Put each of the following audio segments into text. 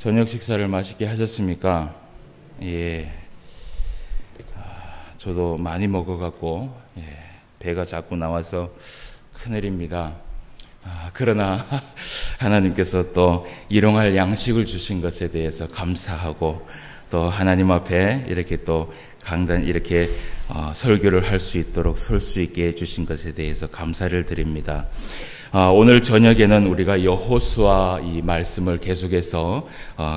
저녁 식사를 맛있게 하셨습니까? 예. 저도 많이 먹어갖고 배가 자꾸 나와서 큰일입니다. 그러나 하나님께서 또 일용할 양식을 주신 것에 대해서 감사하고 또 하나님 앞에 이렇게 또 강단 이렇게 설교를 할 수 있도록 설 수 있게 해주신 것에 대해서 감사를 드립니다. 오늘 저녁에는 우리가 여호수아 이 말씀을 계속해서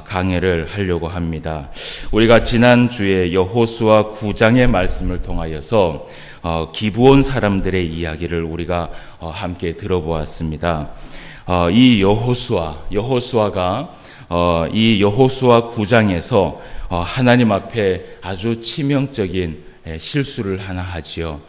강해를 하려고 합니다. 우리가 지난주에 여호수아 9장의 말씀을 통하여서 기브온 사람들의 이야기를 우리가 함께 들어보았습니다. 이 여호수아가 이 여호수아 9장에서 하나님 앞에 아주 치명적인 실수를 하나 하지요.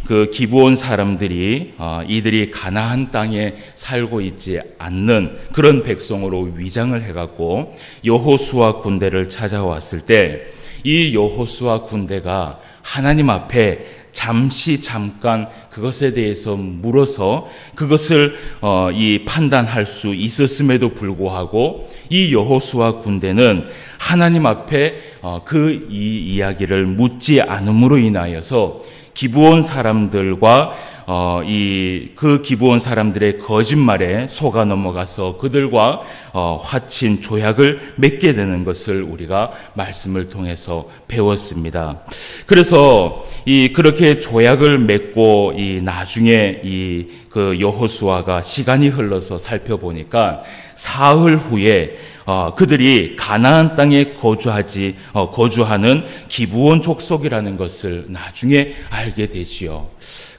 그 기브온 사람들이 이들이 가나안 땅에 살고 있지 않는 그런 백성으로 위장을 해갖고 여호수아 군대를 찾아왔을 때 이 여호수아 군대가 하나님 앞에 잠깐 그것에 대해서 물어서 그것을 판단할 수 있었음에도 불구하고 이 여호수아 군대는 하나님 앞에 그 이야기를 묻지 않음으로 인하여서 기브온 사람들과 그 기브온 사람들의 거짓말에 속아 넘어가서 그들과 화친 조약을 맺게 되는 것을 우리가 말씀을 통해서 배웠습니다. 그래서 그렇게 조약을 맺고 나중에 그 여호수아가 시간이 흘러서 살펴보니까 사흘 후에 그들이 가나안 땅에 거주하는 기브온 족속이라는 것을 나중에 알게 되지요.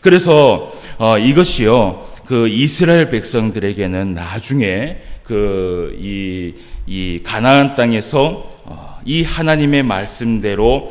그래서 이것이요, 그 이스라엘 백성들에게는 나중에 이 가나안 땅에서 이 하나님의 말씀대로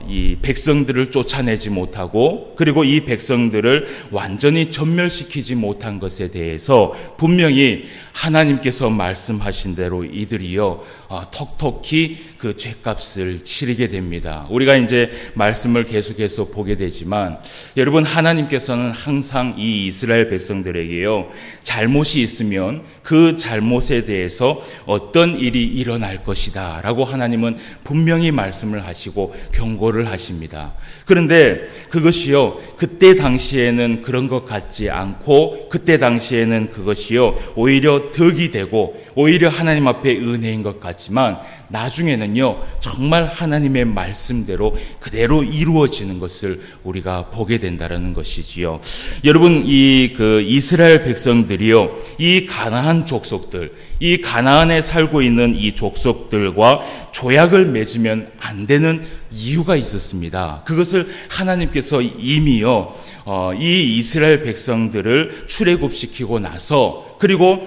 이 백성들을 쫓아내지 못하고 그리고 이 백성들을 완전히 전멸시키지 못한 것에 대해서 분명히 하나님께서 말씀하신 대로 이들이요 톡톡히 그 죄값을 치르게 됩니다. 우리가 이제 말씀을 계속해서 보게 되지만 여러분, 하나님께서는 항상 이 이스라엘 백성들에게요 잘못이 있으면 그 잘못에 대해서 어떤 일이 일어날 것이다 라고 하나님은 분명히 말씀을 하시고 경고를 하십니다. 그런데 그것이요 그때 당시에는 그런 것 같지 않고 그때 당시에는 그것이요 오히려 덕이 되고 오히려 하나님 앞에 은혜인 것 같지만 나중에는요 정말 하나님의 말씀대로 그대로 이루어지는 것을 우리가 보게 된다는 것이지요. 여러분, 그 이스라엘 백성들이요 이 가나안 족속들, 이 가나안에 살고 있는 이 족속들과 조약을 맺으면 안 되는 이유가 있었습니다. 그것을 하나님께서 이미요 이 이스라엘 백성들을 출애굽시키고 나서 그리고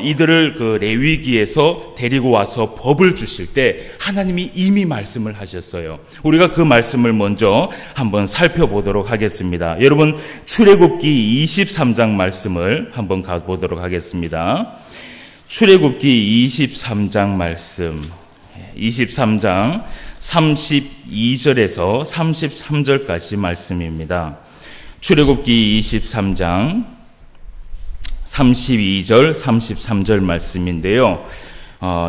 이들을 그 레위기에서 데리고 와서 법을 주실 때 하나님이 이미 말씀을 하셨어요. 우리가 그 말씀을 먼저 한번 살펴보도록 하겠습니다. 여러분, 출애굽기 23장 말씀을 한번 가보도록 하겠습니다. 출애굽기 23장 말씀, 23장 32절에서 33절까지 말씀입니다. 출애굽기 23장 32절, 33절 말씀인데요.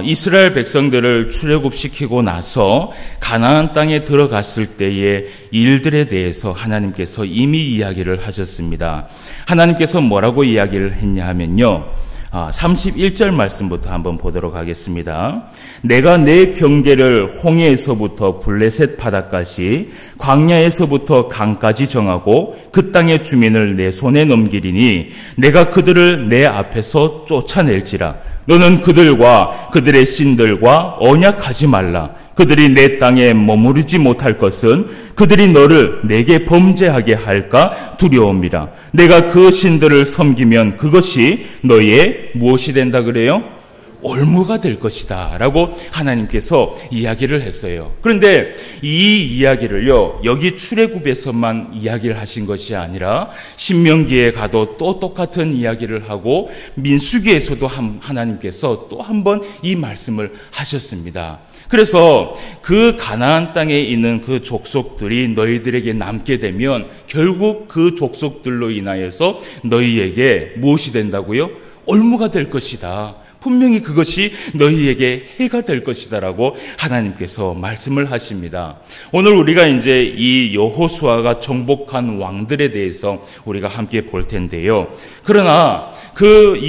이스라엘 백성들을 출애굽시키고 나서 가나안 땅에 들어갔을 때의 일들에 대해서 하나님께서 이미 이야기를 하셨습니다. 하나님께서 뭐라고 이야기를 했냐 하면요. 31절 말씀부터 한번 보도록 하겠습니다. 내가 내 경계를 홍해에서부터 블레셋 바다까지 광야에서부터 강까지 정하고 그 땅의 주민을 내 손에 넘기리니 내가 그들을 내 앞에서 쫓아낼지라. 너는 그들과 그들의 신들과 언약하지 말라. 그들이 내 땅에 머무르지 못할 것은 그들이 너를 내게 범죄하게 할까 두려움이라. 내가 그 신들을 섬기면 그것이 너의 무엇이 된다 그래요? 올무가 될 것이다 라고 하나님께서 이야기를 했어요. 그런데 이 이야기를요 여기 출애굽에서만 이야기를 하신 것이 아니라 신명기에 가도 또 똑같은 이야기를 하고 민수기에서도 하나님께서 또 한 번 이 말씀을 하셨습니다. 그래서 그 가나안 땅에 있는 그 족속들이 너희들에게 남게 되면 결국 그 족속들로 인하여서 너희에게 무엇이 된다고요? 올무가 될 것이다. 분명히 그것이 너희에게 해가 될 것이다라고 하나님께서 말씀을 하십니다. 오늘 우리가 이제 이 여호수아가 정복한 왕들에 대해서 우리가 함께 볼 텐데요. 그러나 그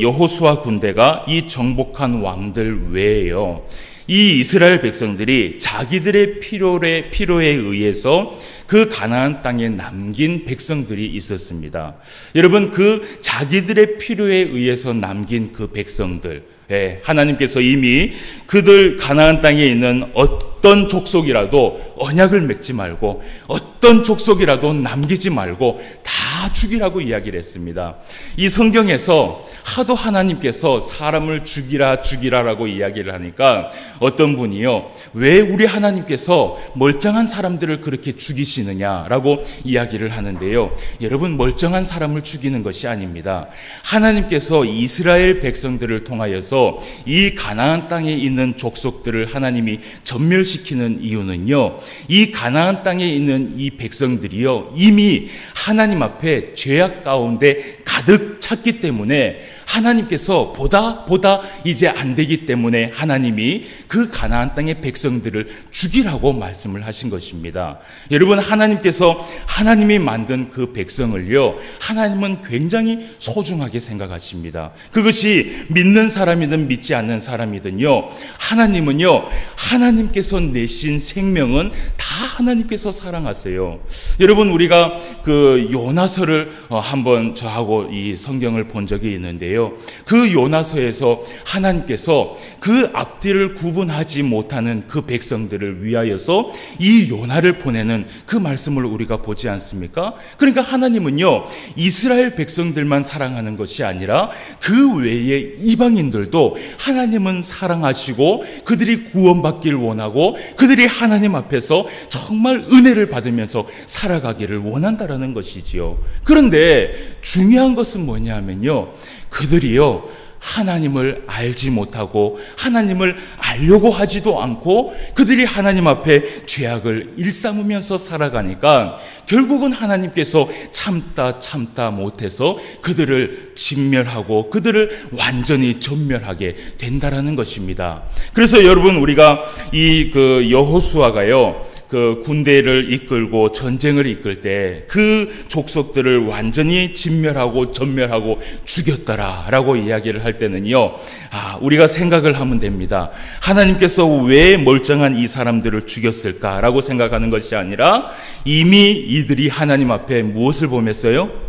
여호수아 군대가 이 정복한 왕들 외에요, 이 이스라엘 백성들이 자기들의 필요에 의해서 그 가나안 땅에 남긴 백성들이 있었습니다. 여러분, 그 자기들의 필요에 의해서 남긴 그 백성들, 하나님께서 이미 그들 가나안 땅에 있는 어떤 족속이라도 언약을 맺지 말고, 어떤 족속이라도 남기지 말고 다 죽이라고 이야기를 했습니다. 이 성경에서 하도 하나님께서 사람을 죽이라라고 이야기를 하니까 어떤 분이요, 왜 우리 하나님께서 멀쩡한 사람들을 그렇게 죽이시느냐라고 이야기를 하는데요. 여러분, 멀쩡한 사람을 죽이는 것이 아닙니다. 하나님께서 이스라엘 백성들을 통하여서 이 가나안 땅에 있는 족속들을 하나님이 전멸시키는 이유는요, 이 가나안 땅에 있는 이 백성들이요, 이미 하나님 앞에 죄악 가운데 가득 찼기 때문에 하나님께서 보다 이제 안 되기 때문에 하나님이 그 가나안 땅의 백성들을 죽이라고 말씀을 하신 것입니다. 여러분, 하나님께서 하나님이 만든 그 백성을요, 하나님은 굉장히 소중하게 생각하십니다. 그것이 믿는 사람이든 믿지 않는 사람이든요, 하나님은요, 하나님께서 내신 생명은 다 하나님께서 사랑하세요. 여러분, 우리가 그 요나서를 한번 저하고 이 성경을 본 적이 있는데요, 그 요나서에서 하나님께서 그 앞뒤를 구분하지 못하는 그 백성들을 위하여서 이 요나를 보내는 그 말씀을 우리가 보지 않습니까? 그러니까 하나님은요, 이스라엘 백성들만 사랑하는 것이 아니라 그 외의 이방인들도 하나님은 사랑하시고 그들이 구원받길 원하고 그들이 하나님 앞에서 정말 은혜를 받으면서 살아가기를 원한다라는 것이지요. 그런데 중요한 것은 뭐냐 하면요, 그들이요, 하나님을 알지 못하고 하나님을 알려고 하지도 않고 그들이 하나님 앞에 죄악을 일삼으면서 살아가니까 결국은 하나님께서 참다 못해서 그들을 진멸하고 그들을 완전히 전멸하게 된다라는 것입니다. 그래서 여러분, 우리가 이 여호수아가요, 그 군대를 이끌고 전쟁을 이끌 때 그 족속들을 완전히 진멸하고 전멸하고 죽였더라라고 이야기를 할 때는요, 우리가 생각을 하면 됩니다. 하나님께서 왜 멀쩡한 이 사람들을 죽였을까라고 생각하는 것이 아니라 이미 이들이 하나님 앞에 무엇을 범했어요?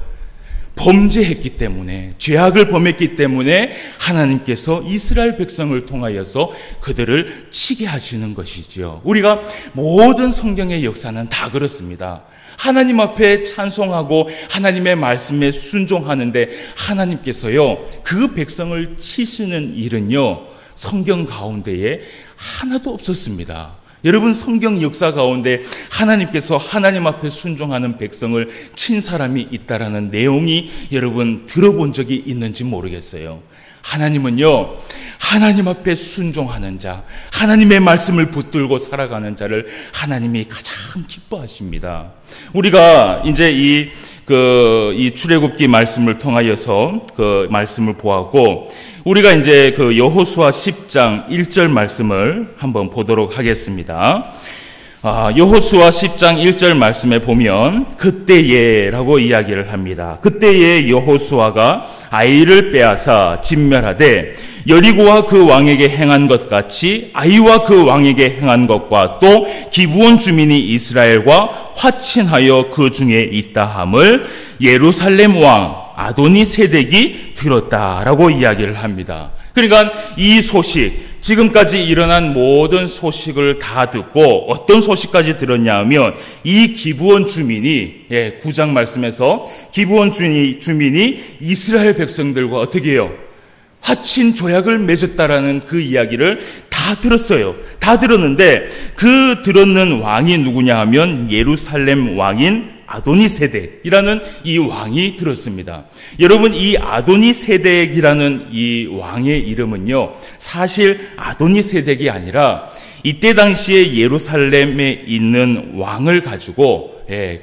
범죄했기 때문에, 죄악을 범했기 때문에 하나님께서 이스라엘 백성을 통하여서 그들을 치게 하시는 것이죠. 우리가 모든 성경의 역사는 다 그렇습니다. 하나님 앞에 찬송하고 하나님의 말씀에 순종하는데 하나님께서요, 그 백성을 치시는 일은요, 성경 가운데에 하나도 없었습니다. 여러분, 성경 역사 가운데 하나님께서 하나님 앞에 순종하는 백성을 친 사람이 있다라는 내용이 여러분 들어본 적이 있는지 모르겠어요. 하나님은요, 하나님 앞에 순종하는 자, 하나님의 말씀을 붙들고 살아가는 자를 하나님이 가장 기뻐하십니다. 우리가 이제 이 출애굽기 말씀을 통하여서 그 말씀을 보았고, 우리가 이제 그 여호수아 10장 1절 말씀을 한번 보도록 하겠습니다. 여호수아 10장 1절 말씀에 보면 그때에라고 이야기를 합니다. 그때에 여호수아가 아이를 빼앗아 진멸하되 여리고와 그 왕에게 행한 것 같이 아이와 그 왕에게 행한 것과 또 기브온 주민이 이스라엘과 화친하여 그 중에 있다 함을 예루살렘 왕 아도니 세덱이 들었다라고 이야기를 합니다. 그러니까 이 소식, 지금까지 일어난 모든 소식을 다 듣고 어떤 소식까지 들었냐 하면 이 기브온 주민이, 9장 말씀에서 기브온 주민이 이스라엘 백성들과 어떻게 해요? 화친 조약을 맺었다라는 그 이야기를 다 들었어요. 다 들었는데 그 들었는 왕이 누구냐 하면 예루살렘 왕인 아도니세덱이라는 이 왕이 들었습니다. 여러분, 이 아도니세덱이라는 이 왕의 이름은요, 사실 아도니세덱이 아니라 이때 당시에 예루살렘에 있는 왕을 가지고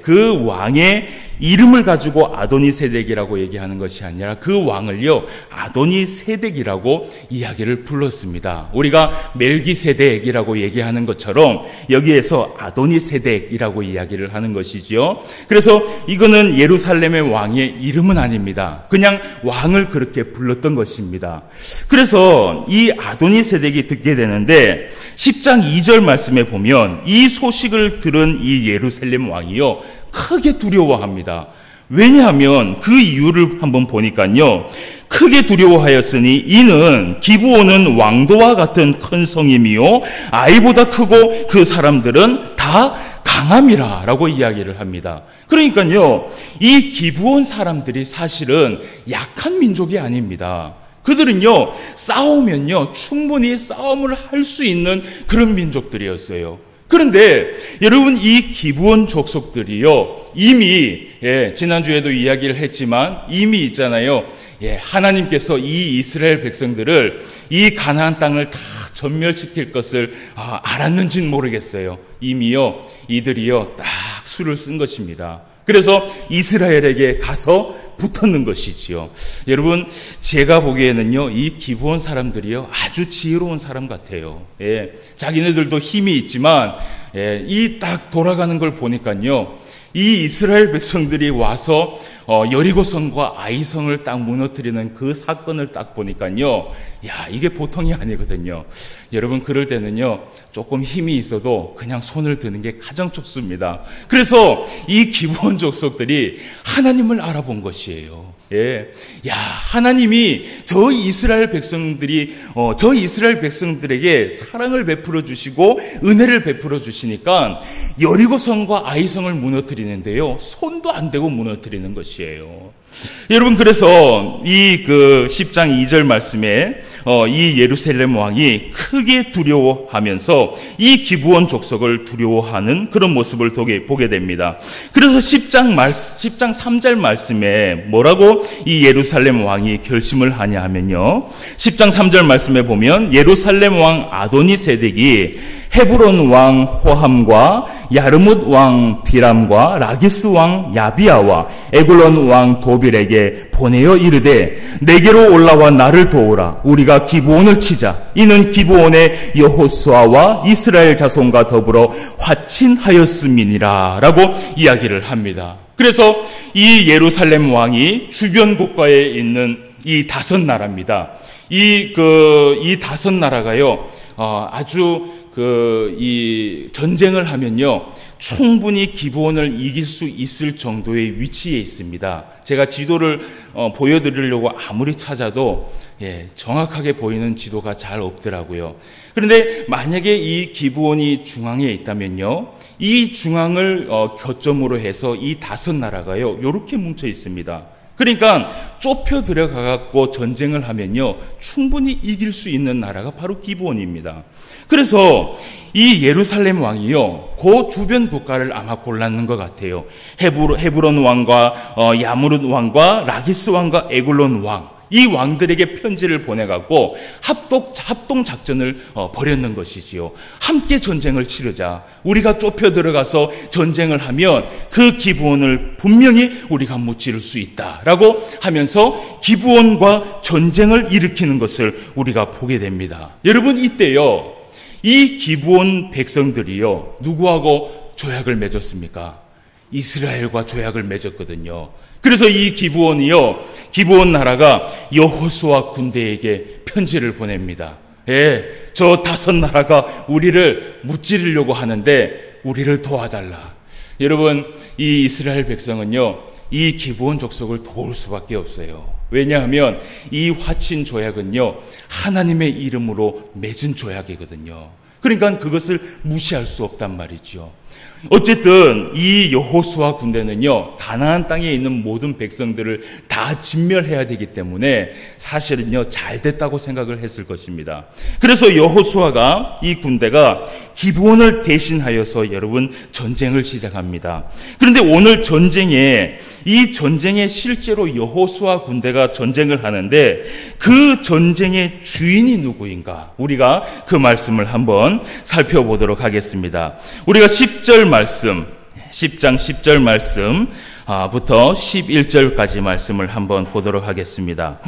그 왕의 이름을 가지고 아도니세덱이라고 얘기하는 것이 아니라 그 왕을요 아도니세덱이라고 이야기를 불렀습니다. 우리가 멜기세덱이라고 얘기하는 것처럼 여기에서 아도니세덱이라고 이야기를 하는 것이지요. 그래서 이거는 예루살렘의 왕의 이름은 아닙니다. 그냥 왕을 그렇게 불렀던 것입니다. 그래서 이 아도니세덱이 듣게 되는데 10장 2절 말씀에 보면 이 소식을 들은 이 예루살렘 왕이요 크게 두려워합니다. 왜냐하면 그 이유를 한번 보니까요 크게 두려워하였으니 이는 기브온은 왕도와 같은 큰 성임이요 아이보다 크고 그 사람들은 다 강함이라 라고 이야기를 합니다. 그러니까요 이 기브온 사람들이 사실은 약한 민족이 아닙니다. 그들은요 싸우면요 충분히 싸움을 할 수 있는 그런 민족들이었어요. 그런데 여러분 이 기브온 족속들이요 이미 지난주에도 이야기를 했지만 이미 있잖아요. 하나님께서 이 이스라엘 백성들을 이 가나안 땅을 다 전멸시킬 것을 알았는지는 모르겠어요. 이미요 이들이요 딱 수를 쓴 것입니다. 그래서 이스라엘에게 가서 붙었는 것이지요. 여러분 제가 보기에는요 이 기브온 사람들이요 아주 지혜로운 사람 같아요. 자기네들도 힘이 있지만 이 딱 돌아가는 걸 보니까요 이 이스라엘 백성들이 와서 여리고성과 아이성을 딱 무너뜨리는 그 사건을 딱 보니까요 이게 보통이 아니거든요. 여러분 그럴 때는요 조금 힘이 있어도 그냥 손을 드는 게 가장 좋습니다. 그래서 이 기브온 족속들이 하나님을 알아본 것이에요. 하나님이 저 이스라엘 백성들에게 사랑을 베풀어 주시고 은혜를 베풀어 주시니까 여리고성과 아이성을 무너뜨리는데요 손도 안 대고 무너뜨리는 것이에요. 여러분 그래서 이 10장 2절 말씀에 이 예루살렘 왕이 크게 두려워하면서 이 기브온 족속을 두려워하는 그런 모습을 보게 됩니다. 그래서 10장 3절 말씀에 뭐라고 이 예루살렘 왕이 결심을 하냐 하면요 10장 3절 말씀에 보면 예루살렘 왕 아도니세덱이 헤브론 왕 호함과 야르뭇 왕 비람과 라기스 왕 야비아와 에글론 왕 도빌에게 보내어 이르되 내게로 올라와 나를 도우라. 우리가 기브온을 치자. 이는 기브온의 여호수아와 이스라엘 자손과 더불어 화친하였음이니라 라고 이야기를 합니다. 그래서 이 예루살렘 왕이 주변 국가에 있는 이 5나라입니다. 이 5나라가요 아주 이 전쟁을 하면요 충분히 기브온을 이길 수 있을 정도의 위치에 있습니다. 제가 지도를 보여드리려고 아무리 찾아도 정확하게 보이는 지도가 잘 없더라고요. 그런데 만약에 이 기브온이 중앙에 있다면요 이 중앙을 거점으로 해서 이 5나라가요 이렇게 뭉쳐 있습니다. 그러니까 좁혀 들어가갖고 전쟁을 하면요 충분히 이길 수 있는 나라가 바로 기브온입니다. 그래서 이 예루살렘 왕이요 그 주변 국가를 아마 골랐는 것 같아요. 헤브론 왕과 야무릇 왕과 라기스 왕과 에글론 왕 이 왕들에게 편지를 보내갖고 합동 작전을 벌였는 것이지요. 함께 전쟁을 치르자. 우리가 좁혀 들어가서 전쟁을 하면 그 기브온을 분명히 우리가 무찌를 수 있다라고 하면서 기브온과 전쟁을 일으키는 것을 우리가 보게 됩니다. 여러분 이때요 이 기브온 백성들이요 누구하고 조약을 맺었습니까? 이스라엘과 조약을 맺었거든요. 그래서 이 기브온 나라가 여호수아 군대에게 편지를 보냅니다. 저 5나라가 우리를 무찌르려고 하는데 우리를 도와달라. 여러분 이 이스라엘 백성은요 이 기브온 족속을 도울 수밖에 없어요. 왜냐하면 이 화친 조약은요 하나님의 이름으로 맺은 조약이거든요. 그러니까 그것을 무시할 수 없단 말이죠. 어쨌든 이 여호수아 군대는요 가나안 땅에 있는 모든 백성들을 다 진멸해야 되기 때문에 사실은요 잘 됐다고 생각을 했을 것입니다. 그래서 여호수아가 이 군대가 기브온을 대신하여서 여러분 전쟁을 시작합니다. 그런데 오늘 이 전쟁에 실제로 여호수아 군대가 전쟁을 하는데 그 전쟁의 주인이 누구인가? 우리가 그 말씀을 한번 살펴보도록 하겠습니다. 우리가 10장 10절 말씀 부터 11절까지 말씀을 한번 보도록 하겠습니다.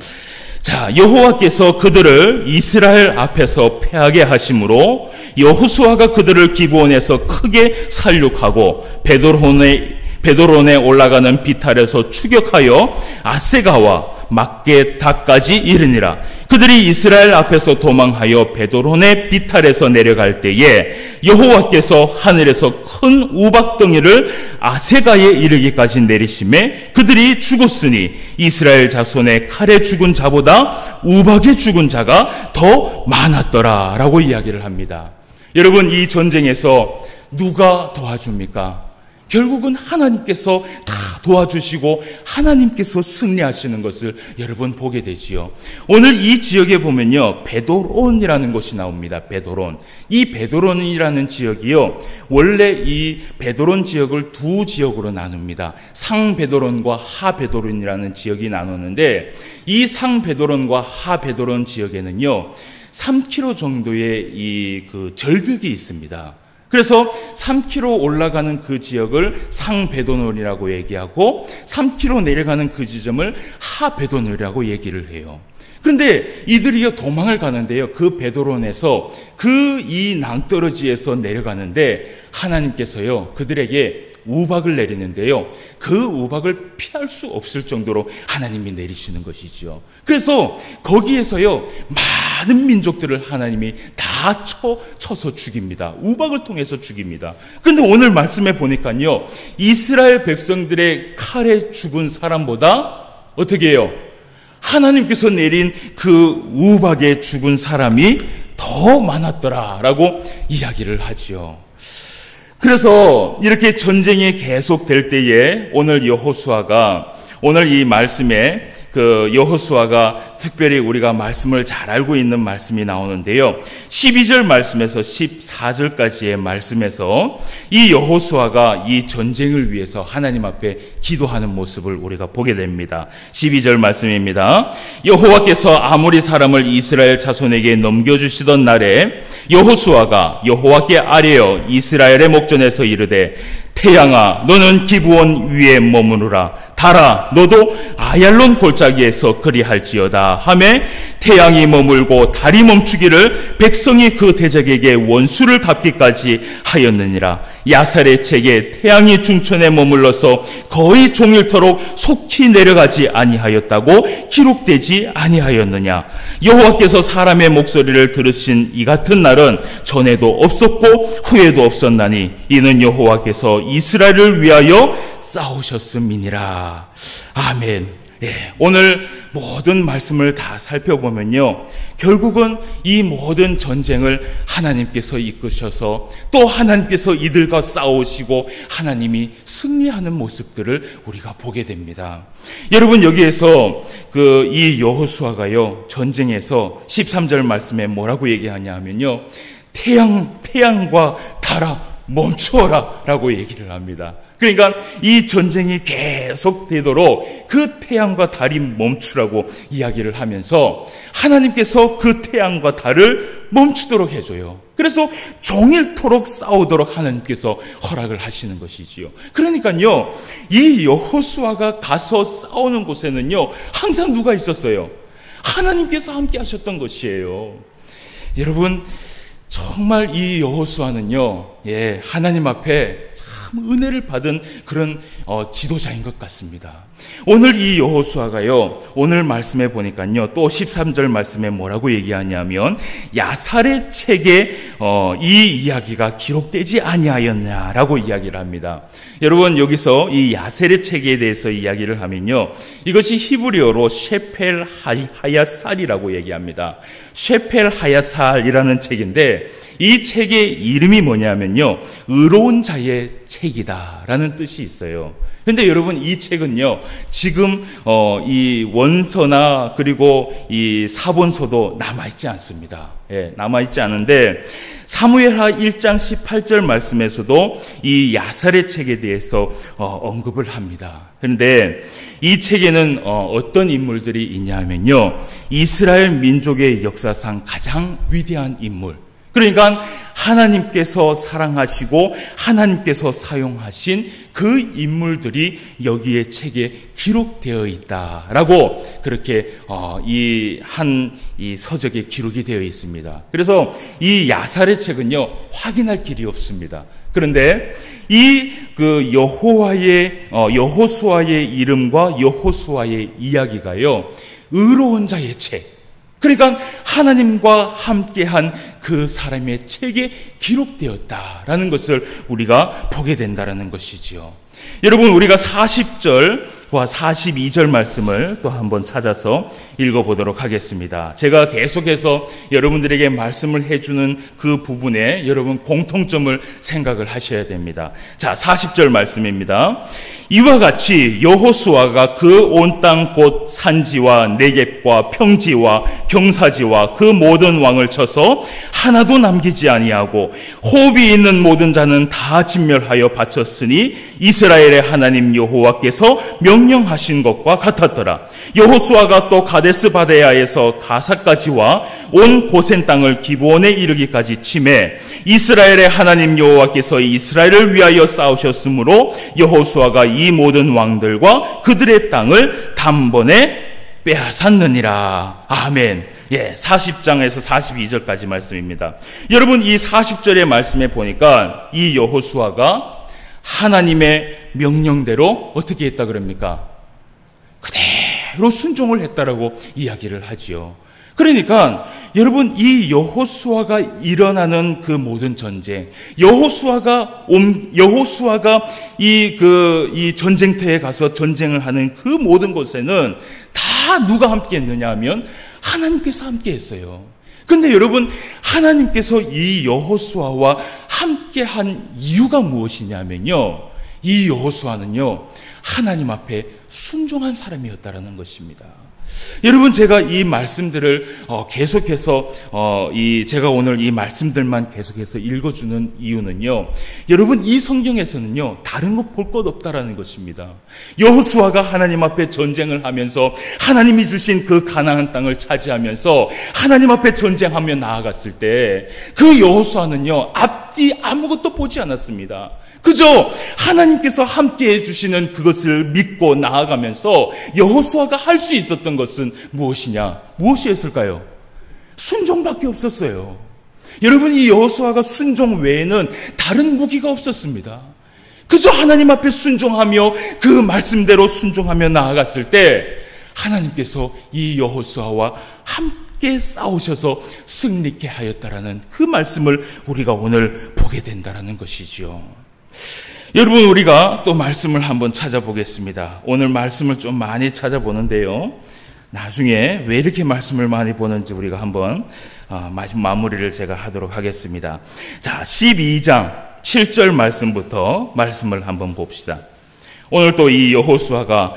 자, 여호와께서 그들을 이스라엘 앞에서 패하게 하심으로 여호수아가 그들을 기브온에서 크게 살육하고 베도론에 올라가는 비탈에서 추격하여 아세가와 막게다까지 이르니라. 그들이 이스라엘 앞에서 도망하여 베도론의 비탈에서 내려갈 때에 여호와께서 하늘에서 큰 우박덩이를 아세가에 이르기까지 내리심에 그들이 죽었으니 이스라엘 자손의 칼에 죽은 자보다 우박에 죽은 자가 더 많았더라 라고 이야기를 합니다. 여러분, 이 전쟁에서 누가 도와줍니까? 결국은 하나님께서 다 도와주시고 하나님께서 승리하시는 것을 여러분 보게 되지요. 오늘 이 지역에 보면요, 베도론이라는 곳이 나옵니다. 베도론. 이 베도론이라는 지역이요, 원래 이 베도론 지역을 두 지역으로 나눕니다. 상베도론과 하베도론이라는 지역이 나누는데, 이 상베도론과 하베도론 지역에는요 3km 정도의 이 절벽이 있습니다. 그래서 3km 올라가는 그 지역을 상베도론이라고 얘기하고 3km 내려가는 그 지점을 하베도론이라고 얘기를 해요. 그런데 이들이요 도망을 가는데요, 그 베도론에서 그 이 낭떠러지에서 내려가는데 하나님께서요 그들에게 우박을 내리는데요, 그 우박을 피할 수 없을 정도로 하나님이 내리시는 것이죠. 그래서 거기에서요 많은 민족들을 하나님이 다 쳐서 죽입니다. 우박을 통해서 죽입니다. 그런데 오늘 말씀에 보니까요, 이스라엘 백성들의 칼에 죽은 사람보다 어떻게 해요? 하나님께서 내린 그 우박에 죽은 사람이 더 많았더라라고 이야기를 하지요. 그래서 이렇게 전쟁이 계속될 때에 오늘 여호수아가, 오늘 이 말씀에 여호수아가 특별히 우리가 말씀을 잘 알고 있는 말씀이 나오는데요, 12절 말씀에서 14절까지의 말씀에서 이 여호수아가 이 전쟁을 위해서 하나님 앞에 기도하는 모습을 우리가 보게 됩니다. 12절 말씀입니다. 여호와께서 아모리 사람을 이스라엘 자손에게 넘겨주시던 날에 여호수아가 여호와께 아뢰어 이스라엘의 목전에서 이르되 태양아 너는 기브온 위에 머무르라. 달아 너도 아얄론 골짜기에서 그리할지어다 하매 태양이 머물고 달이 멈추기를 백성이 그 대적에게 원수를 갚기까지 하였느니라. 야살의 책에 태양이 중천에 머물러서 거의 종일토록 속히 내려가지 아니하였다고 기록되지 아니하였느냐. 여호와께서 사람의 목소리를 들으신 이 같은 날은 전에도 없었고 후에도 없었나니 이는 여호와께서 이스라엘을 위하여 싸우셨음이니라. 아멘. 예, 오늘 모든 말씀을 다 살펴보면요, 결국은 이 모든 전쟁을 하나님께서 이끄셔서 또 하나님께서 이들과 싸우시고 하나님이 승리하는 모습들을 우리가 보게 됩니다. 여러분, 여기에서 이 여호수아가요 전쟁에서 13절 말씀에 뭐라고 얘기하냐 하면요, 태양과 달아 멈추어라 라고 얘기를 합니다. 그러니까 이 전쟁이 계속되도록 그 태양과 달이 멈추라고 이야기를 하면서 하나님께서 그 태양과 달을 멈추도록 해줘요. 그래서 종일토록 싸우도록 하나님께서 허락을 하시는 것이지요. 그러니까요, 이 여호수아가 가서 싸우는 곳에는요 항상 누가 있었어요? 하나님께서 함께 하셨던 것이에요. 여러분, 정말 이 여호수아는요, 하나님 앞에 참 은혜를 받은 그런 지도자인 것 같습니다. 오늘 이 여호수아가요, 오늘 말씀에 보니까요, 또 13절 말씀에 뭐라고 얘기하냐면 야살의 책에 이 이야기가 기록되지 아니하였냐라고 이야기를 합니다. 여러분, 여기서 이 야살의 책에 대해서 이야기를 하면요, 이것이 히브리어로 셰펠 하야살이라고 얘기합니다. 셰펠 하야살이라는 책인데 이 책의 이름이 뭐냐면요, 의로운 자의 책이다라는 뜻이 있어요. 근데 여러분, 이 책은요 지금 이 원서나 그리고 이 사본서도 남아있지 않습니다. 남아있지 않은데 사무엘하 1장 18절 말씀에서도 이 야살의 책에 대해서 언급을 합니다. 그런데 이 책에는 어떤 인물들이 있냐면요, 이스라엘 민족의 역사상 가장 위대한 인물, 그러니까 하나님께서 사랑하시고 하나님께서 사용하신 그 인물들이 여기에 책에 기록되어 있다라고 그렇게 이 서적에 기록이 되어 있습니다. 그래서 이 야살의 책은요, 확인할 길이 없습니다. 그런데 이 여호수아의 이름과 여호수아의 이야기가요, 의로운 자의 책, 그러니까 하나님과 함께한 그 사람의 책에 기록되었다라는 것을 우리가 보게 된다라는 것이지요. 여러분, 우리가 40절과 42절 말씀을 또 한번 찾아서 읽어보도록 하겠습니다. 제가 계속해서 여러분들에게 말씀을 해주는 그 부분에 여러분 공통점을 생각을 하셔야 됩니다. 자, 40절 말씀입니다. 이와 같이 여호수아가 그 온 땅 곧 산지와 네겝과 평지와 경사지와 그 모든 왕을 쳐서 하나도 남기지 아니하고 호흡이 있는 모든 자는 다 진멸하여 바쳤으니 이스라엘의 하나님 여호와께서 명령하신 것과 같았더라. 여호수아가 또 가데스 바네아에서 가사까지와 온 고센 땅을 기브온에 이르기까지 치매 이스라엘의 하나님 여호와께서 이스라엘을 위하여 싸우셨으므로 여호수아가 이 모든 왕들과 그들의 땅을 단번에 빼앗았느니라. 아멘. 40장에서 42절까지 말씀입니다. 여러분, 이 40절의 말씀에 보니까 이 여호수아가 하나님의 명령대로 어떻게 했다 그럽니까? 그대로 순종을 했다라고 이야기를 하지요. 그러니까 여러분, 이 여호수아가 일어나는 그 모든 전쟁, 여호수아가 이 전쟁터에 가서 전쟁을 하는 그 모든 곳에는 다 누가 함께 했느냐 하면 하나님께서 함께 했어요. 근데 여러분, 하나님께서 이 여호수아와 함께 한 이유가 무엇이냐면요, 이 여호수아는요, 하나님 앞에 순종한 사람이었다라는 것입니다. 여러분, 제가 이 말씀들을 계속해서 제가 오늘 이 말씀들만 계속해서 읽어주는 이유는요, 여러분, 이 성경에서는요 다른 것 볼 것 없다라는 것입니다. 여호수아가 하나님 앞에 전쟁을 하면서 하나님이 주신 그 가나안 땅을 차지하면서 하나님 앞에 전쟁하며 나아갔을 때 그 여호수아는요 앞뒤 아무것도 보지 않았습니다. 그저 하나님께서 함께 해주시는 그것을 믿고 나아가면서 여호수아가 할 수 있었던 것은 무엇이냐? 무엇이었을까요? 순종밖에 없었어요. 여러분, 이 여호수아가 순종 외에는 다른 무기가 없었습니다. 그저 하나님 앞에 순종하며 그 말씀대로 순종하며 나아갔을 때 하나님께서 이 여호수아와 함께 싸우셔서 승리케 하였다라는 그 말씀을 우리가 오늘 보게 된다라는 것이지요. 여러분, 우리가 또 말씀을 한번 찾아보겠습니다. 오늘 말씀을 좀 많이 찾아보는데요, 나중에 왜 이렇게 말씀을 많이 보는지 우리가 한번 마무리를 제가 하도록 하겠습니다. 자, 12장 7절 말씀부터 말씀을 한번 봅시다. 오늘 또 이 여호수아가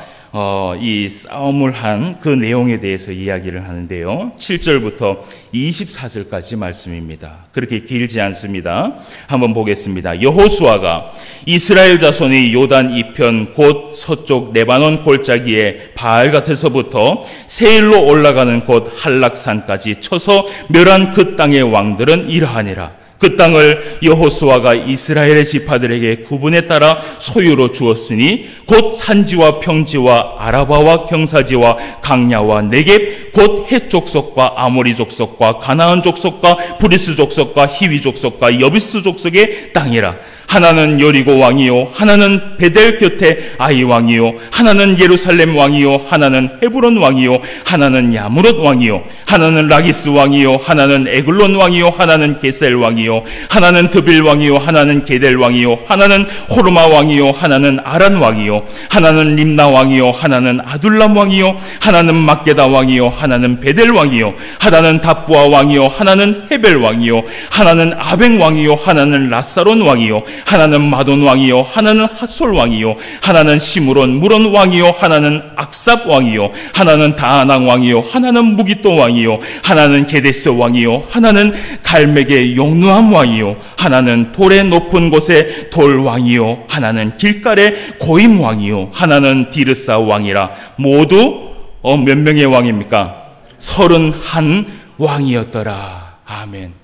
이 싸움을 한 그 내용에 대해서 이야기를 하는데요, 7절부터 24절까지 말씀입니다. 그렇게 길지 않습니다. 한번 보겠습니다. 여호수아가 이스라엘 자손이 요단 이편 곧 서쪽 레바논 골짜기에 바알갓에서부터 세일로 올라가는 곳 한락산까지 쳐서 멸한 그 땅의 왕들은 이러하니라. 그 땅을 여호수아가 이스라엘의 지파들에게 구분에 따라 소유로 주었으니 곧 산지와 평지와 아라바와 경사지와 강야와 네겝 곧 헷 족속과 아모리 족속과 가나안 족속과 브리스 족속과 히위 족속과 여비스 족속의 땅이라. 하나는 여리고 왕이요, 하나는 베델 곁에 아이 왕이요, 하나는 예루살렘 왕이요, 하나는 헤브론 왕이요, 하나는 야무롯 왕이요, 하나는 라기스 왕이요, 하나는 에글론 왕이요, 하나는 게셀 왕이요, 하나는 드빌 왕이요, 하나는 게델 왕이요, 하나는 호르마 왕이요, 하나는 아란 왕이요, 하나는 림나 왕이요, 하나는 아둘람 왕이요, 하나는 막게다 왕이요, 하나는 베델 왕이요, 하나는 답부아 왕이요, 하나는 헤벨 왕이요, 하나는 아벡 왕이요, 하나는 라사론 왕이요, 하나는 마돈 왕이요, 하나는 핫솔 왕이요, 하나는 시므론 무론 왕이요, 하나는 악삽 왕이요, 하나는 다아낙 왕이요, 하나는 무기또 왕이요, 하나는 게데스 왕이요, 하나는 갈맥의 용누함 왕이요, 하나는 돌의 높은 곳에 돌 왕이요, 하나는 길갈의 고임 왕이요, 하나는 디르사 왕이라. 모두 몇 명의 왕입니까? 31 왕이었더라. 아멘.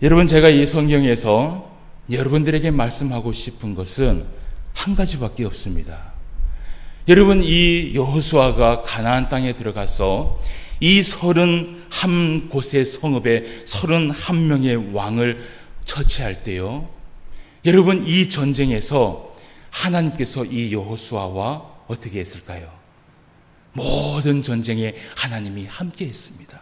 여러분, 제가 이 성경에서 여러분들에게 말씀하고 싶은 것은 한 가지밖에 없습니다. 여러분, 이 여호수아가 가나안 땅에 들어가서 이 31곳의 성읍에 31명의 왕을 처치할 때요, 여러분, 이 전쟁에서 하나님께서 이 여호수아와 어떻게 했을까요? 모든 전쟁에 하나님이 함께 했습니다.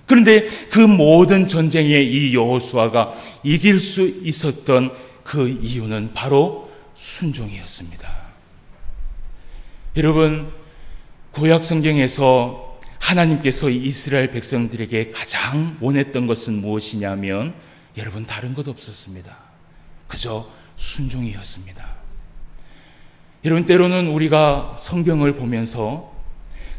그런데 그 모든 전쟁에 이 여호수아가 이길 수 있었던 그 이유는 바로 순종이었습니다. 여러분, 구약 성경에서 하나님께서 이스라엘 백성들에게 가장 원했던 것은 무엇이냐면, 여러분, 다른 것 없었습니다. 그저 순종이었습니다. 여러분, 때로는 우리가 성경을 보면서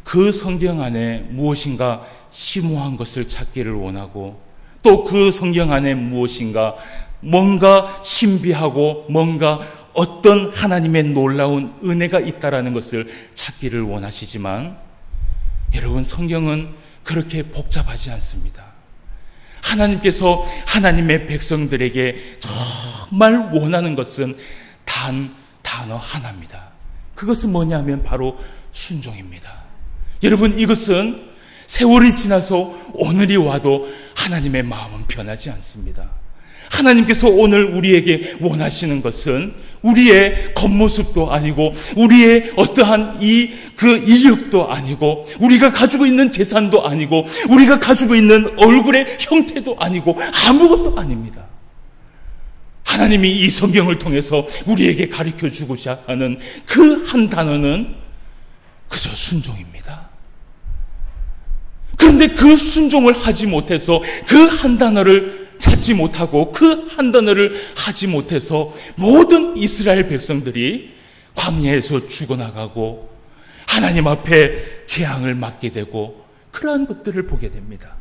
그 성경 안에 무엇인가 심오한 것을 찾기를 원하고, 또 그 성경 안에 무엇인가 뭔가 신비하고 뭔가 어떤 하나님의 놀라운 은혜가 있다라는 것을 찾기를 원하시지만, 여러분, 성경은 그렇게 복잡하지 않습니다. 하나님께서 하나님의 백성들에게 정말 원하는 것은 단 단어 하나입니다. 그것은 뭐냐면 바로 순종입니다. 여러분, 이것은 세월이 지나서 오늘이 와도 하나님의 마음은 변하지 않습니다. 하나님께서 오늘 우리에게 원하시는 것은 우리의 겉모습도 아니고, 우리의 어떠한 이력도 아니고, 우리가 가지고 있는 재산도 아니고, 우리가 가지고 있는 얼굴의 형태도 아니고, 아무것도 아닙니다. 하나님이 이 성경을 통해서 우리에게 가르쳐 주고자 하는 그 한 단어는 그저 순종입니다. 그런데 그 순종을 하지 못해서, 그 한 단어를 찾지 못하고 그 한 단어를 하지 못해서 모든 이스라엘 백성들이 광야에서 죽어나가고 하나님 앞에 재앙을 맞게 되고 그러한 것들을 보게 됩니다.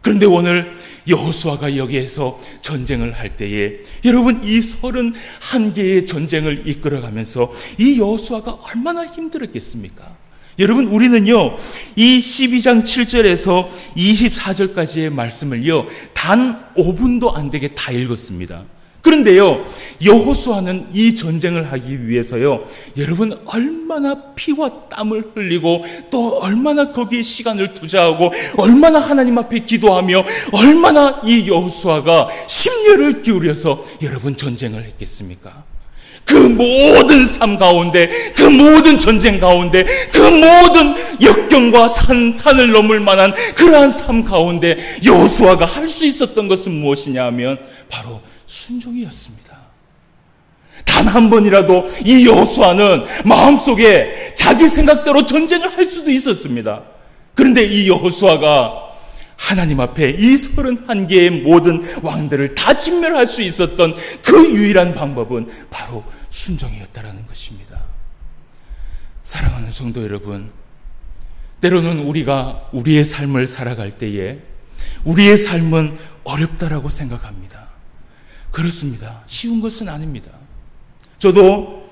그런데 오늘 여호수아가 여기에서 전쟁을 할 때에, 여러분, 이 31개의 전쟁을 이끌어가면서 이 여호수아가 얼마나 힘들었겠습니까? 여러분, 우리는요, 이 12장 7절에서 24절까지의 말씀을요, 단 5분도 안 되게 다 읽었습니다. 그런데요, 여호수아는 이 전쟁을 하기 위해서요, 여러분, 얼마나 피와 땀을 흘리고 또 얼마나 거기에 시간을 투자하고 얼마나 하나님 앞에 기도하며 얼마나 이 여호수아가 심려를 기울여서 여러분 전쟁을 했겠습니까? 그 모든 삶 가운데, 그 모든 전쟁 가운데, 그 모든 역경과 산을 넘을 만한 그러한 삶 가운데 여호수아가 할 수 있었던 것은 무엇이냐 하면 바로 순종이었습니다. 단 한 번이라도 이 여호수아는 마음속에 자기 생각대로 전쟁을 할 수도 있었습니다. 그런데 이 여호수아가 하나님 앞에 이 31개의 모든 왕들을 다 진멸할 수 있었던 그 유일한 방법은 바로 순종이었다라는 것입니다. 사랑하는 성도 여러분, 때로는 우리가 우리의 삶을 살아갈 때에 우리의 삶은 어렵다라고 생각합니다. 그렇습니다. 쉬운 것은 아닙니다. 저도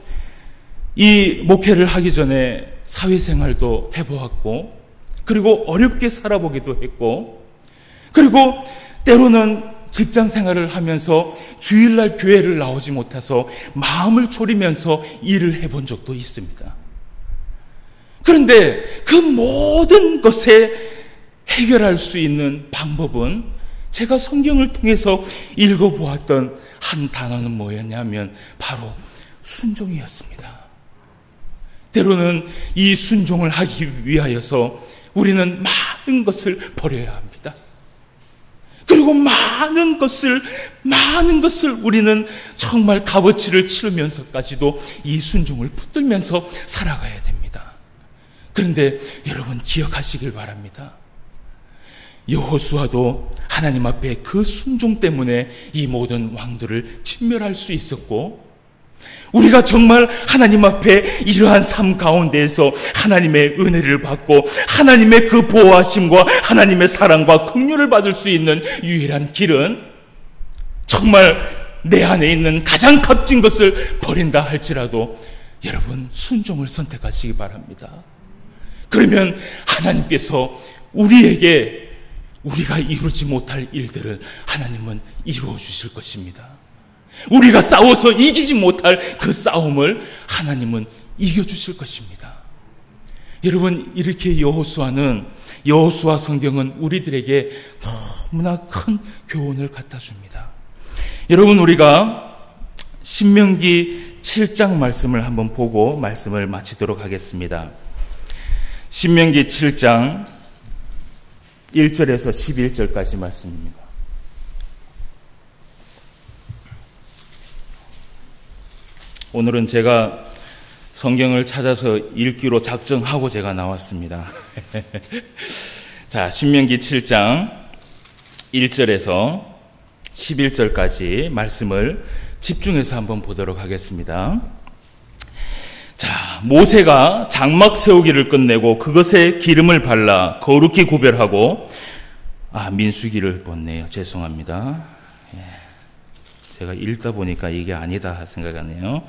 이 목회를 하기 전에 사회생활도 해보았고, 그리고 어렵게 살아보기도 했고, 그리고 때로는 직장 생활을 하면서 주일날 교회를 나오지 못해서 마음을 졸이면서 일을 해본 적도 있습니다. 그런데 그 모든 것에 해결할 수 있는 방법은 제가 성경을 통해서 읽어보았던 한 단어는 뭐였냐면 바로 순종이었습니다. 때로는 이 순종을 하기 위하여서 우리는 많은 것을 버려야 합니다. 그리고 많은 것을 우리는 정말 값어치를 치르면서까지도 이 순종을 붙들면서 살아가야 됩니다. 그런데 여러분 기억하시길 바랍니다. 여호수아도 하나님 앞에 그 순종 때문에 이 모든 왕들을 진멸할 수 있었고, 우리가 정말 하나님 앞에 이러한 삶 가운데에서 하나님의 은혜를 받고 하나님의 그 보호하심과 하나님의 사랑과 긍휼을 받을 수 있는 유일한 길은 정말 내 안에 있는 가장 값진 것을 버린다 할지라도 여러분 순종을 선택하시기 바랍니다. 그러면 하나님께서 우리에게 우리가 이루지 못할 일들을 하나님은 이루어 주실 것입니다. 우리가 싸워서 이기지 못할 그 싸움을 하나님은 이겨주실 것입니다. 여러분, 이렇게 여호수아 성경은 우리들에게 너무나 큰 교훈을 갖다 줍니다. 여러분, 우리가 신명기 7장 말씀을 한번 보고 말씀을 마치도록 하겠습니다. 신명기 7장 1절에서 11절까지 말씀입니다. 오늘은 제가 성경을 찾아서 읽기로 작정하고 제가 나왔습니다. 자, 신명기 7장 1절에서 11절까지 말씀을 집중해서 한번 보도록 하겠습니다. 자, 모세가 장막 세우기를 끝내고 그것에 기름을 발라 거룩히 구별하고, 민수기를 봤네요. 죄송합니다. 제가 읽다 보니까 이게 아니다 생각하네요.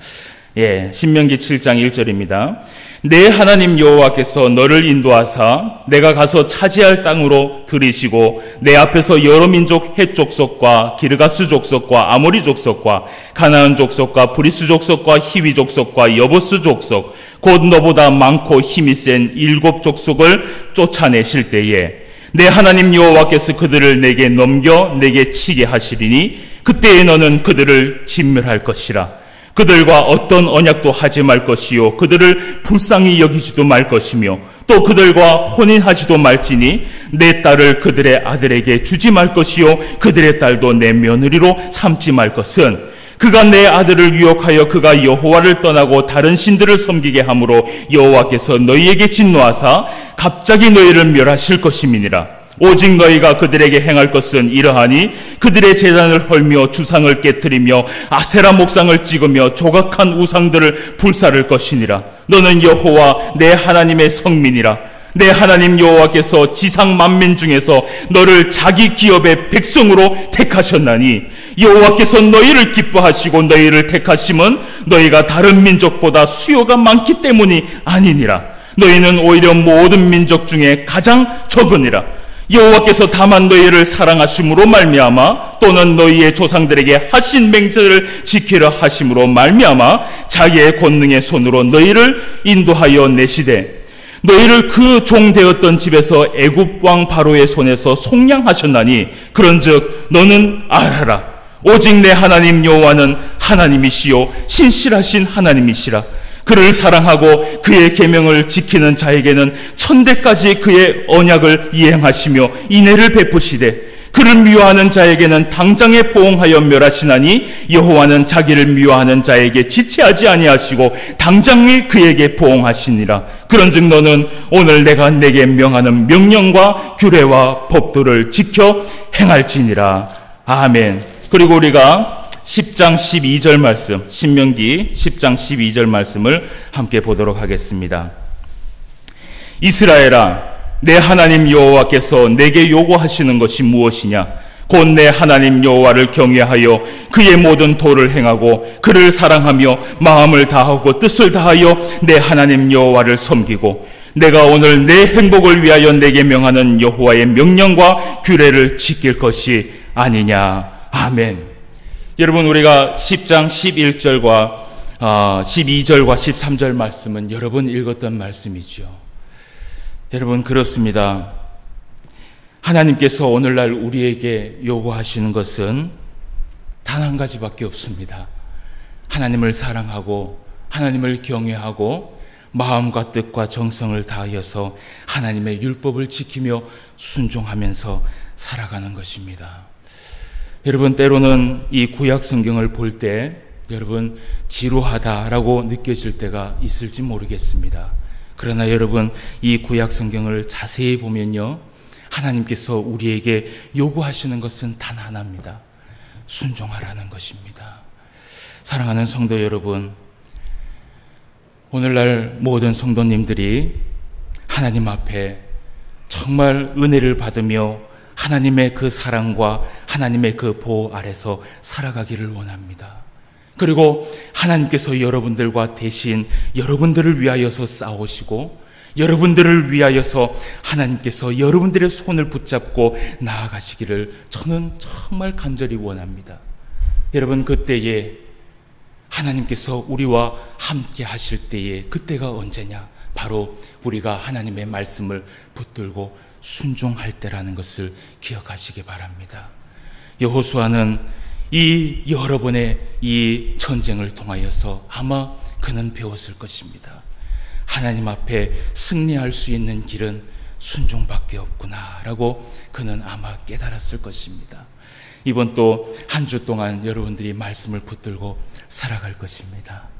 신명기 7장 1절입니다. 내 하나님 여호와께서 너를 인도하사 내가 가서 차지할 땅으로 들이시고 내 앞에서 여러 민족 헷 족속과 기르가스 족속과 아모리 족속과 가나안 족속과 브리스 족속과 히위 족속과 여보스 족속 곧 너보다 많고 힘이 센 7 족속을 쫓아내실 때에 내 하나님 여호와께서 그들을 내게 넘겨 내게 치게 하시리니 그때에 너는 그들을 진멸할 것이라. 그들과 어떤 언약도 하지 말 것이요 그들을 불쌍히 여기지도 말 것이며 또 그들과 혼인하지도 말지니 내 딸을 그들의 아들에게 주지 말 것이요 그들의 딸도 내 며느리로 삼지 말 것은 그가 내 아들을 유혹하여 그가 여호와를 떠나고 다른 신들을 섬기게 함으로 여호와께서 너희에게 진노하사 갑자기 너희를 멸하실 것임이니라. 오직 너희가 그들에게 행할 것은 이러하니 그들의 제단을 헐며 주상을 깨뜨리며 아세라 목상을 찍으며 조각한 우상들을 불사를 것이니라. 너는 여호와 내 하나님의 성민이라. 내 하나님 여호와께서 지상 만민 중에서 너를 자기 기업의 백성으로 택하셨나니 여호와께서 너희를 기뻐하시고 너희를 택하심은 너희가 다른 민족보다 수요가 많기 때문이 아니니라. 너희는 오히려 모든 민족 중에 가장 적으니라. 여호와께서 다만 너희를 사랑하심으로 말미암아 또는 너희의 조상들에게 하신 맹세를 지키려 하심으로 말미암아 자기의 권능의 손으로 너희를 인도하여 내시되 너희를 그 종되었던 집에서 애굽 왕 바로의 손에서 속량하셨나니 그런즉 너는 알아라. 오직 내 하나님 여호와는 하나님이시요 신실하신 하나님이시라. 그를 사랑하고 그의 계명을 지키는 자에게는 천대까지 그의 언약을 이행하시며 인애를 베푸시되 그를 미워하는 자에게는 당장에 보응하여 멸하시나니 여호와는 자기를 미워하는 자에게 지체하지 아니하시고 당장에 그에게 보응하시니라. 그런즉 너는 오늘 내가 내게 명하는 명령과 규례와 법도를 지켜 행할지니라. 아멘. 그리고 우리가 10장 12절 말씀, 신명기 10장 12절 말씀을 함께 보도록 하겠습니다. 이스라엘아, 내 하나님 여호와께서 내게 요구하시는 것이 무엇이냐? 곧 내 하나님 여호와를 경외하여 그의 모든 도를 행하고 그를 사랑하며 마음을 다하고 뜻을 다하여 내 하나님 여호와를 섬기고 내가 오늘 내 행복을 위하여 내게 명하는 여호와의 명령과 규례를 지킬 것이 아니냐. 아멘. 여러분, 우리가 10장 11절과 12절과 13절 말씀은 여러 번 읽었던 말씀이죠. 여러분, 그렇습니다. 하나님께서 오늘날 우리에게 요구하시는 것은 단 한 가지밖에 없습니다. 하나님을 사랑하고 하나님을 경외하고 마음과 뜻과 정성을 다하여서 하나님의 율법을 지키며 순종하면서 살아가는 것입니다. 여러분, 때로는 이 구약 성경을 볼 때 여러분 지루하다라고 느껴질 때가 있을지 모르겠습니다. 그러나 여러분, 이 구약 성경을 자세히 보면요, 하나님께서 우리에게 요구하시는 것은 단 하나입니다. 순종하라는 것입니다. 사랑하는 성도 여러분, 오늘날 모든 성도님들이 하나님 앞에 정말 은혜를 받으며 하나님의 그 사랑과 하나님의 그 보호 아래서 살아가기를 원합니다. 그리고 하나님께서 여러분들과 대신 여러분들을 위하여서 싸우시고 여러분들을 위하여서 하나님께서 여러분들의 손을 붙잡고 나아가시기를 저는 정말 간절히 원합니다. 여러분, 그때에 하나님께서 우리와 함께 하실 때에 그때가 언제냐? 바로 우리가 하나님의 말씀을 붙들고 순종할 때라는 것을 기억하시기 바랍니다. 여호수아는 이 여러 번의 이 전쟁을 통하여서 아마 그는 배웠을 것입니다. 하나님 앞에 승리할 수 있는 길은 순종밖에 없구나라고 그는 아마 깨달았을 것입니다. 이번 또 한 주 동안 여러분들이 말씀을 붙들고 살아갈 것입니다.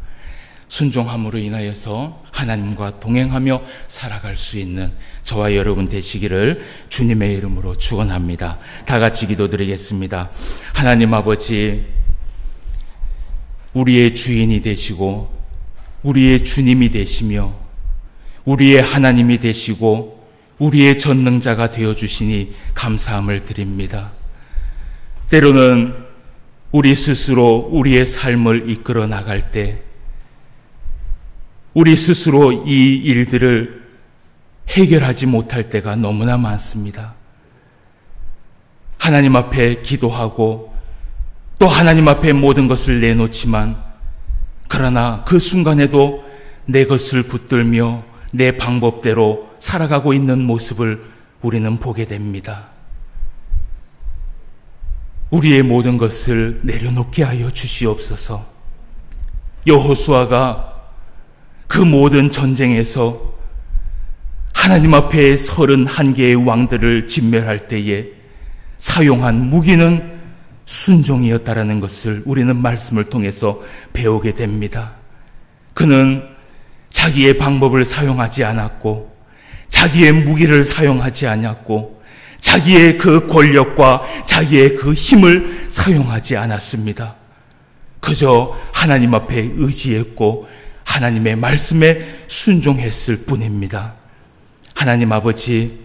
순종함으로 인하여서 하나님과 동행하며 살아갈 수 있는 저와 여러분 되시기를 주님의 이름으로 축원합니다. 다 같이 기도드리겠습니다. 하나님 아버지, 우리의 주인이 되시고 우리의 주님이 되시며 우리의 하나님이 되시고 우리의 전능자가 되어주시니 감사함을 드립니다. 때로는 우리 스스로 우리의 삶을 이끌어 나갈 때 우리 스스로 이 일들을 해결하지 못할 때가 너무나 많습니다. 하나님 앞에 기도하고 또 하나님 앞에 모든 것을 내놓지만 그러나 그 순간에도 내 것을 붙들며 내 방법대로 살아가고 있는 모습을 우리는 보게 됩니다. 우리의 모든 것을 내려놓게 하여 주시옵소서. 여호수아가 그 모든 전쟁에서 하나님 앞에 31개의 왕들을 진멸할 때에 사용한 무기는 순종이었다라는 것을 우리는 말씀을 통해서 배우게 됩니다. 그는 자기의 방법을 사용하지 않았고 자기의 무기를 사용하지 않았고 자기의 그 권력과 자기의 그 힘을 사용하지 않았습니다. 그저 하나님 앞에 의지했고 하나님의 말씀에 순종했을 뿐입니다. 하나님 아버지,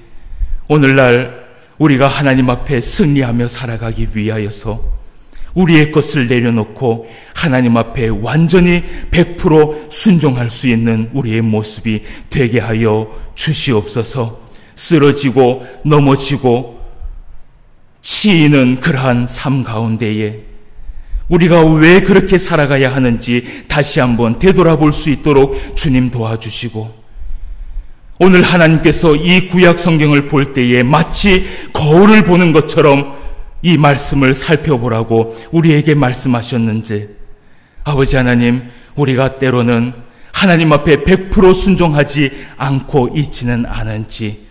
오늘날 우리가 하나님 앞에 승리하며 살아가기 위하여서 우리의 것을 내려놓고 하나님 앞에 완전히 100% 순종할 수 있는 우리의 모습이 되게 하여 주시옵소서. 쓰러지고 넘어지고 치이는 그러한 삶 가운데에 우리가 왜 그렇게 살아가야 하는지 다시 한번 되돌아볼 수 있도록 주님 도와주시고, 오늘 하나님께서 이 구약 성경을 볼 때에 마치 거울을 보는 것처럼 이 말씀을 살펴보라고 우리에게 말씀하셨는지, 아버지 하나님, 우리가 때로는 하나님 앞에 100% 순종하지 않고 있지는 않은지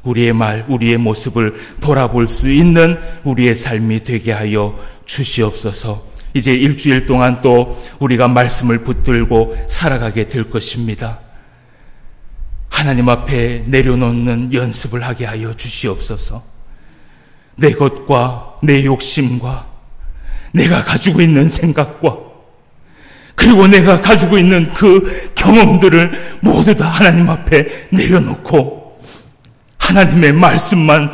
우리의 말, 우리의 모습을 돌아볼 수 있는 우리의 삶이 되게 하여 주시옵소서. 이제 일주일 동안 또 우리가 말씀을 붙들고 살아가게 될 것입니다. 하나님 앞에 내려놓는 연습을 하게 하여 주시옵소서. 내 것과 내 욕심과 내가 가지고 있는 생각과 그리고 내가 가지고 있는 그 경험들을 모두 다 하나님 앞에 내려놓고 하나님의 말씀만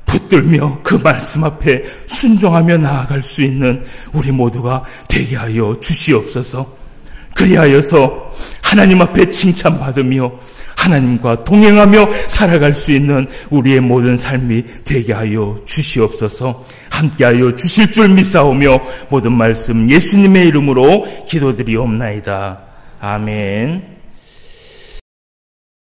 붙들며 그 말씀 앞에 순종하며 나아갈 수 있는 우리 모두가 되게 하여 주시옵소서. 그리하여서 하나님 앞에 칭찬받으며 하나님과 동행하며 살아갈 수 있는 우리의 모든 삶이 되게 하여 주시옵소서. 함께하여 주실 줄 믿사오며 모든 말씀 예수님의 이름으로 기도드리옵나이다. 아멘.